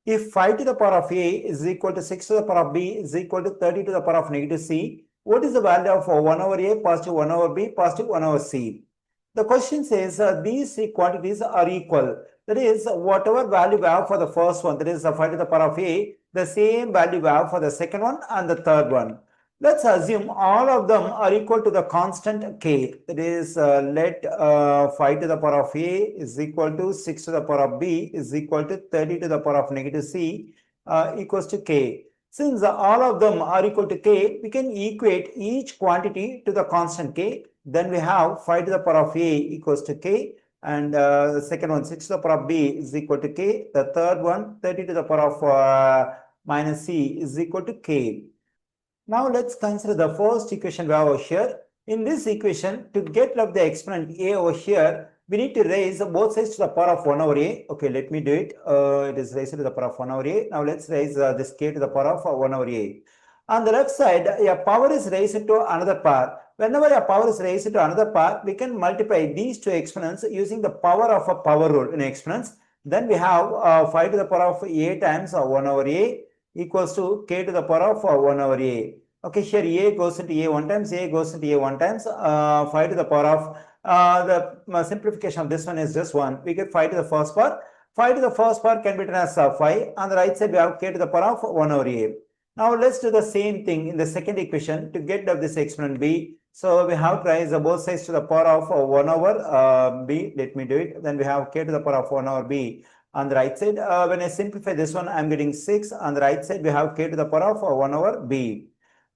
If 5 to the power of a is equal to 6 to the power of b is equal to 30 to the power of negative c, what is the value of 1 over a, positive 1 over b, positive 1 over c? The question says these quantities are equal. That is, whatever value we have for the first one, that is 5 to the power of a, the same value we have for the second one and the third one. Let's assume all of them are equal to the constant k. That is, let 5 to the power of a is equal to 6 to the power of b is equal to 30 to the power of negative c equals to k. Since all of them are equal to k, we can equate each quantity to the constant k. Then we have 5 to the power of a equals to k, and the second one 6 to the power of b is equal to k. The third one 30 to the power of minus c is equal to k. Now let's consider the first equation we have over here. In this equation, to get love the exponent a over here, we need to raise both sides to the power of 1 over a. Okay, let me do it. It is raised to the power of 1 over a. Now let's raise this k to the power of 1 over a. On the left side, a power is raised to another power. Whenever a power is raised to another power, we can multiply these two exponents using the power of a power rule in exponents. Then we have 5 to the power of a times 1 over a equals to k to the power of 1 over a. Okay, here a goes into a one times, a goes into a one times, 5 to the power of, the simplification of this one is just 1. We get 5 to the first power. 5 to the first power can be written as 5. On the right side, we have k to the power of 1 over a. Now, let's do the same thing in the second equation to get this exponent b. So, we have to raise both sides to the power of 1 over b. Let me do it. Then we have k to the power of 1 over b. On the right side, when I simplify this one, I'm getting 6. On the right side, we have k to the power of 1 over b.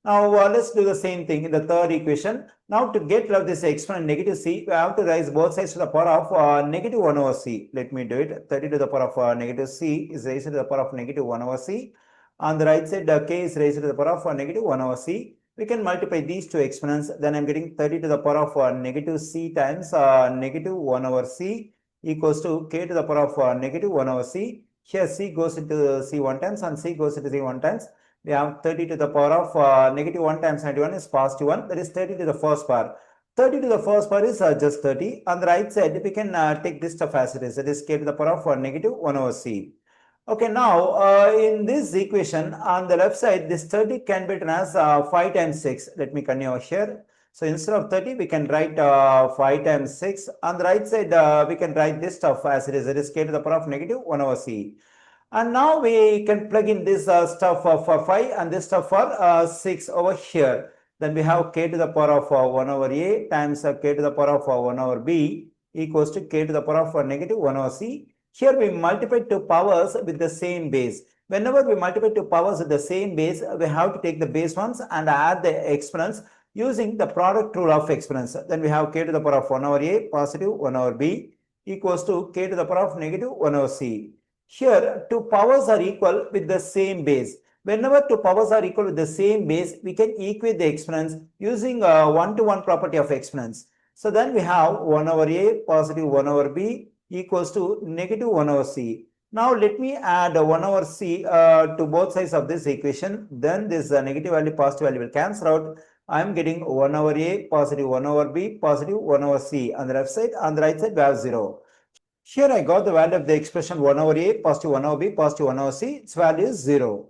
Now, let's do the same thing in the third equation. Now, to get rid of this exponent negative c, we have to raise both sides to the power of negative 1 over c. Let me do it. 30 to the power of negative c is raised to the power of negative 1 over c. On the right side, k is raised to the power of negative 1 over c. We can multiply these two exponents. Then I'm getting 30 to the power of negative c times negative 1 over c equals to k to the power of negative 1 over c. Here c goes into c one times and c goes into c one times. We have 30 to the power of negative 1 times 91 is positive 1. That is 30 to the first power. 30 to the first power is just 30. On the right side, we can take this stuff as it is. That is k to the power of negative 1 over c. Okay, now in this equation, on the left side, this 30 can be written as 5 times 6. Let me continue over here. So instead of 30, we can write 5 times 6. On the right side, we can write this stuff as it is. It is k to the power of negative 1 over c. And now we can plug in this stuff for 5 and this stuff for 6 over here. Then we have k to the power of 1 over a times k to the power of 1 over b equals to k to the power of negative 1 over c. Here we multiply two powers with the same base. Whenever we multiply two powers with the same base, we have to take the base ones and add the exponents using the product rule of exponents. Then we have k to the power of 1 over a positive 1 over b equals to k to the power of negative 1 over c. Here, two powers are equal with the same base. Whenever two powers are equal with the same base, we can equate the exponents using a one-to-one property of exponents. So then we have 1 over a positive 1 over b equals to negative 1 over c. Now let me add 1 over c to both sides of this equation. Then this negative value, positive value will cancel out. I am getting 1 over a positive 1 over b positive 1 over c on the left side. On the right side, we have 0. Here I got the value of the expression 1 over a positive 1 over b positive 1 over c. Its value is 0.